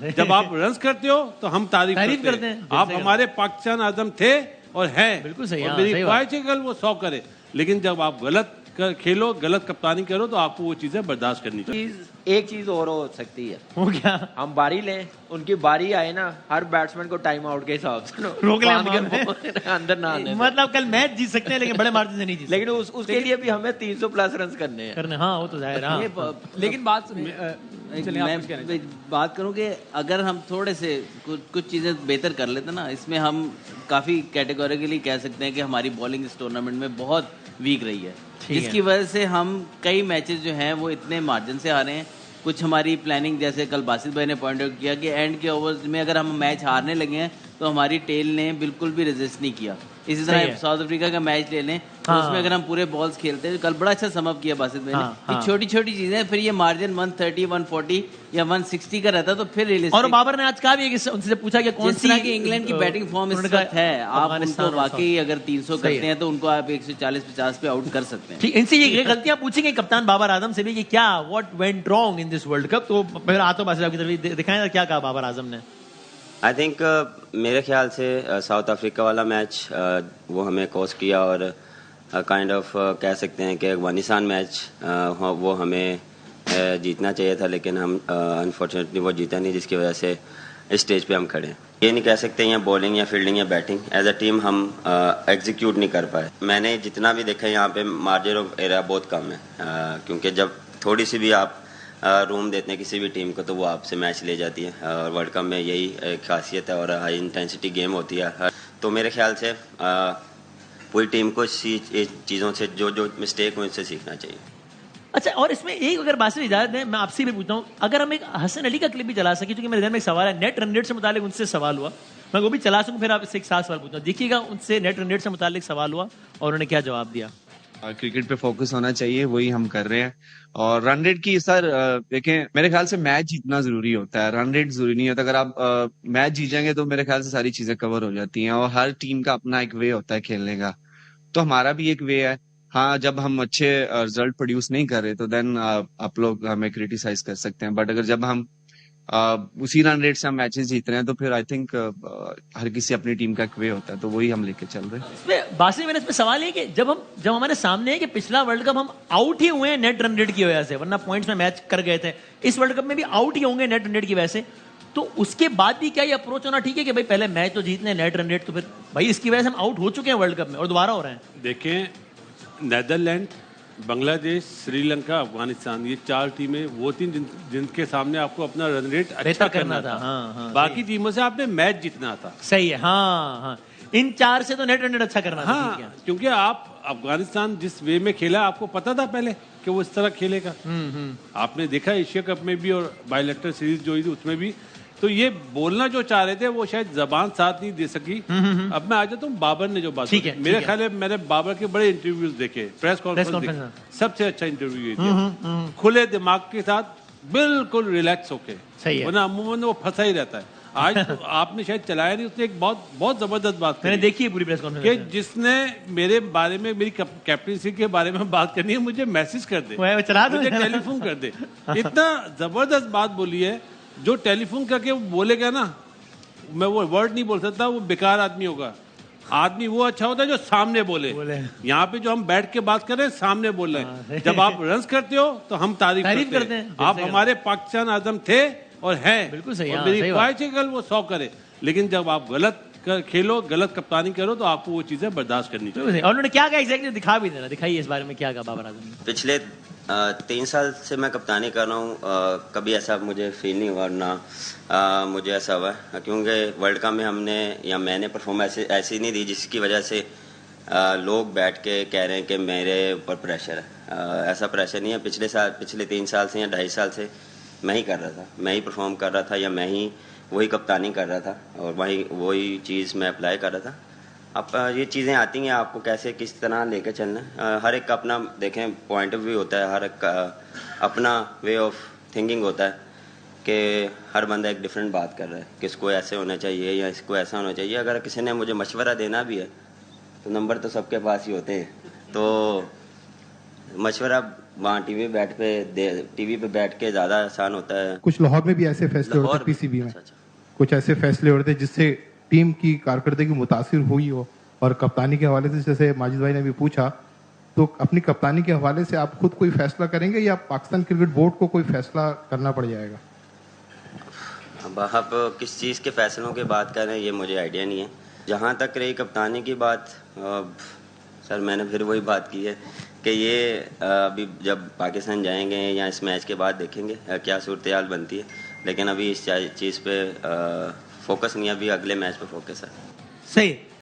जब आप रन करते हो तो हम तारीफ करते हैं। आप हमारे पाकिस्तान आजम थे और हैं। बिल्कुल सही। और मेरी ख्वाहिश है कल वो 100 करे, लेकिन जब आप गलत खेलो, गलत कप्तानी करो तो आपको वो चीजें बर्दाश्त करनी चाहिए। एक चीज और हो सकती है। वो क्या? हम बारी लें, उनकी बारी आए ना, हर बैट्समैन को टाइम आउट के हिसाब से रोक लें, अंदर ना आने। मतलब कल मैच जीत सकते हैं लेकिन बड़े मार्जिन से नहीं जीत सकते। लेकिन उसके लिए भी हमें 300 प्लस रन करने हैं। हाँ वो तो जाहिर है। लेकिन मैं बात करूं कि अगर हम थोड़े से कुछ चीज़ें बेहतर कर लेते ना, इसमें हम काफ़ी कैटेगोरिकली कह सकते हैं कि हमारी बॉलिंग इस टूर्नामेंट में बहुत वीक रही है, जिसकी वजह से हम कई मैचेस जो हैं वो इतने मार्जिन से हारे हैं। कुछ हमारी प्लानिंग, जैसे कल बासित भाई ने पॉइंट आउट किया कि एंड के ओवर्स में अगर हम मैच हारने लगे हैं तो हमारी टेल ने बिल्कुल भी रेजिस्ट नहीं किया। इसी तरह साउथ अफ्रीका का मैच ले लें तो उसमें अगर हम पूरे बॉल्स खेलते हैं, कल बड़ा अच्छा समअप किया बासित भाई ने कि छोटी छोटी चीजें, फिर ये मार्जिन 130, 140 या 160 का रहता तो फिर रियलिस्टिक। और बाबर ने आज कहा भी है, उनसे पूछा कि कौन सी की इंग्लैंड की बैटिंग फॉर्म इस वक्त है, आप उनको वाकई अगर 300 करते हैं तो उनको आप 140-50 पे आउट कर सकते हैं। इनसे ये गलतियां पूछेंगे कप्तान बाबर आजम से भी कि क्या what went wrong in this world cup. तो फिर आतो बासित साहब की तरफ दिखाएं क्या कहा बाबर आजम ने। आई थिंक मेरे ख्याल से साउथ अफ्रीका वाला मैच वो हमें कॉस्ट किया और काइंड ऑफ कह सकते हैं कि अफगानिस्तान मैच वो हमें जीतना चाहिए था, लेकिन हम अनफॉर्चुनेटली वो जीता नहीं, जिसकी वजह से इस स्टेज पे हम खड़े हैं। ये नहीं कह सकते या बॉलिंग या फील्डिंग या बैटिंग, एज अ टीम हम एग्जीक्यूट नहीं कर पाए। मैंने जितना भी देखा यहाँ पे मार्जिन ऑफ एरर बहुत कम है, क्योंकि जब थोड़ी सी भी आप रूम देते हैं किसी भी टीम को तो वो आपसे मैच ले जाती है, और वर्ल्ड कप में यही एक खासियत है और हाई इंटेंसिटी गेम होती है। तो मेरे ख्याल से पूरी टीम को चीज़ों से जो मिस्टेक हुई उससे सीखना चाहिए। अच्छा, और इसमें एक अगर बासित इजाजत है, मैं आपसे भी पूछता हूँ, अगर हम एक हसन अली का क्लिप भी चला सके, क्योंकि मेरे ध्यान में एक सवाल है, नेट रन रेट से मुतालिक उनसे सवाल हुआ, मैं वो भी चला सकूँ, फिर आप इससे एक साथ सवाल पूछता हूँ। देखिएगा, उनसे नेट रन रेट से मुतालिक सवाल हुआ और उन्होंने क्या जवाब दिया। क्रिकेट पे फोकस होना चाहिए, वही हम कर रहे हैं। और रन रेट की सर देखें, मेरे ख्याल से मैच जीतना जरूरी होता है, रन रेट जरूरी नहीं होता। अगर आप मैच जीत जाएंगे तो मेरे ख्याल से सारी चीजें कवर हो जाती हैं, और हर टीम का अपना एक वे होता है खेलने का, तो हमारा भी एक वे है। हाँ, जब हम अच्छे रिजल्ट प्रोड्यूस नहीं कर रहे तो देन आप लोग हमें क्रिटिसाइज कर सकते हैं, बट अगर जब हम उसी रन रेट से हम मैचेस जीत रहे हैं तो फिर आई थिंक हर किसी अपनी टीम का एक वे होता है, तो वही हम लेके चल रहे हैं। इसमें बासित मेरा इसमें सवाल है कि जब हमारे सामने है कि पिछला वर्ल्ड कप हम आउट ही हुए हैं नेट रन रेट की वजह से, वरना पॉइंट्स में मैच कर गए थे, इस वर्ल्ड कप में भी आउट ही होंगे नेट रन रेट की वजह से, तो उसके बाद भी क्या ये अप्रोच होना ठीक है कि भाई पहले मैच तो जीतने, नेट रन रेट तो फिर भाई इसकी वजह से हम आउट हो चुके हैं वर्ल्ड कप में और दोबारा हो रहे हैं। देखें, नेदरलैंड, बांग्लादेश, श्रीलंका, अफगानिस्तान, ये 4 टीमें वो थी जिनके सामने आपको अपना रन रेट अच्छा करना था। हाँ, बाकी टीमों से आपने मैच जीतना था। सही है। हाँ, इन 4 से तो नेट रन रेट अच्छा करना था। हाँ, क्योंकि आप अफगानिस्तान जिस वे में खेला आपको पता था पहले कि वो इस तरह खेलेगा। आपने देखा एशिया कप में भी और बायलैटरल सीरीज जो हुई थी उसमें भी, तो ये बोलना जो चाह रहे थे वो शायद जबान साथ नहीं दे सकी। अब मैं आ जाता हूँ बाबर ने जो बात की, मेरे ख्याल है मैंने बाबर के बड़े इंटरव्यूज देखे, प्रेस कॉन्फ्रेंस, सबसे अच्छा इंटरव्यू ये था, खुले दिमाग के साथ बिल्कुल रिलैक्स होके, वरना अमूमन वो फंसा ही रहता है। आज तो आपने शायद चलाया नहीं, उसने एक बहुत जबरदस्त बात मैंने देखी है पूरी प्रेस कॉन्फ्रेंस कि जिसने मेरे बारे में, मेरी कैप्टनसी के बारे में बात करनी है, मुझे मैसेज कर दे, मुझे टेलीफोन कर दे। इतना जबरदस्त बात बोली है, जो टेलीफोन करके वो बोलेगा ना, मैं वो वर्ड नहीं बोल सकता, वो बेकार आदमी होगा। आदमी वो अच्छा होता है जो सामने बोले। यहाँ पे जो हम बैठ के बात कर रहे हैं, सामने बोल रहे हैं। जब आप रन करते हो तो हम तारीफ करते हैं। आप हमारे पाकिस्तान आजम थे और हैं। बिल्कुल सही। और मेरी ख्वाहिश है कल वो 100 करे, लेकिन जब आप गलत खेलो, गलत कप्तानी करो तो आपको वो चीजें बर्दाश्त करनी चाहिए। और उन्होंने क्या कहा एग्जैक्टली, दिखा भी देना, दिखाइए इस बारे में क्या कहा बाबर आजम ने। पिछले 3 साल से मैं कप्तानी कर रहा हूँ, कभी ऐसा मुझे फील नहीं हुआ, ना मुझे ऐसा हुआ, क्योंकि वर्ल्ड कप में हमने या मैंने परफॉर्मेंस ऐसी नहीं दी जिसकी वजह से लोग बैठ के कह रहे हैं कि मेरे ऊपर प्रेशर है। ऐसा प्रेशर नहीं है। पिछले 3 साल से या 2.5 साल से मैं ही कर रहा था, मैं ही परफॉर्म कर रहा था, या मैं ही वही कप्तानी कर रहा था और वही चीज़ मैं अप्लाई कर रहा था। अब ये चीज़ें आती हैं, आपको कैसे किस तरह लेके चलना है। हर एक का अपना देखें पॉइंट ऑफ व्यू होता है, हर एक का अपना वे ऑफ थिंकिंग होता है कि हर बंदा एक डिफरेंट बात कर रहा है, किसको ऐसे होना चाहिए या इसको ऐसा होना चाहिए। अगर किसी ने मुझे मशवरा देना भी है तो नंबर तो सबके पास ही होते हैं, तो मशवरा वहाँ टीवी पे बैठ के ज़्यादा आसान होता है। कुछ लाहौर में भी ऐसे फैसले हो रहे थे पीसीबी में, अच्छा। कुछ ऐसे फैसले हो रहे थे जिससे टीम की कारकर्दगी मुतासिर हुई हो, और कप्तानी के हवाले से जैसे माजिद भाई ने भी पूछा, तो अपनी कप्तानी के हवाले से आप खुद कोई फैसला करेंगे या पाकिस्तान क्रिकेट बोर्ड को कोई फैसला करना पड़ जाएगा? अब आप किस चीज़ के फैसलों की बात कर रहे हैं ये मुझे आइडिया नहीं है। जहाँ तक रही कप्तानी की बात, सर मैंने फिर वही बात की है कि ये अभी जब पाकिस्तान जाएंगे या इस मैच के बाद देखेंगे क्या सूरत-ए-हाल बनती है, लेकिन अभी इस चीज़ पे फोकस नहीं है, अभी अगले मैच पे फोकस है। सही